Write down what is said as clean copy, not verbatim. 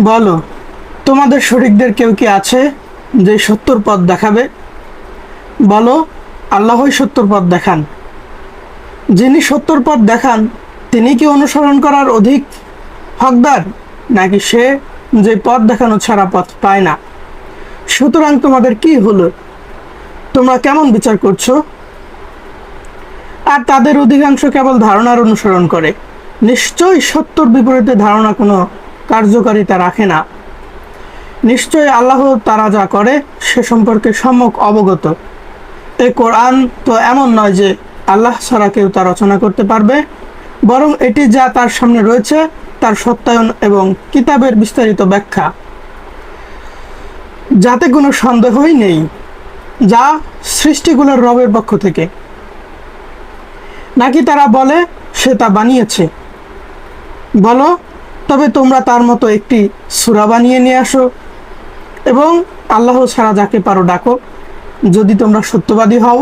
বলো, তোমাদের শরীকদের কেউ কি আছে যে সত্যর পথ দেখাবে? বলো, আল্লাহই সত্যর পথ দেখান। যিনি সত্যর পথ দেখান তিনি কি অনুসরণ করার অধিক হকদার, নাকি সে যে পথ দেখানো ছাড়া পথ পায় না? সুতরাং তোমাদের কি হলো? তোমরা কেমন বিচার করছো? আর তাদের অধিকাংশ কেবল ধারণার অনুসরণ করে। নিশ্চয়ই সত্যর বিপরীতে ধারণা কোনো কার্যকারিতা রাখে না। নিশ্চয়ই আল্লাহ তারা যা করে সে সম্পর্কে সম্যক অবগত। এই কোরআন তো এমন নয় যে আল্লাহ ছাড়া কেউ তা রচনা করতে পারবে, বরং এটি যা তার সামনে রয়েছে তার সত্যায়ন এবং কিতাবের বিস্তারিত ব্যাখ্যা, যাতে কোনো সন্দেহই নেই, যা সৃষ্টিগুলোর রবের পক্ষ থেকে। নাকি তারা বলে সে তা বানিয়েছে? বলো, তবে তোমরা তার মতো একটি সূরা বানিয়ে নিয়ে আসো এবং আল্লাহ ছাড়া যাকে পারো ডাকো, যদি তোমরা সত্যবাদী হও।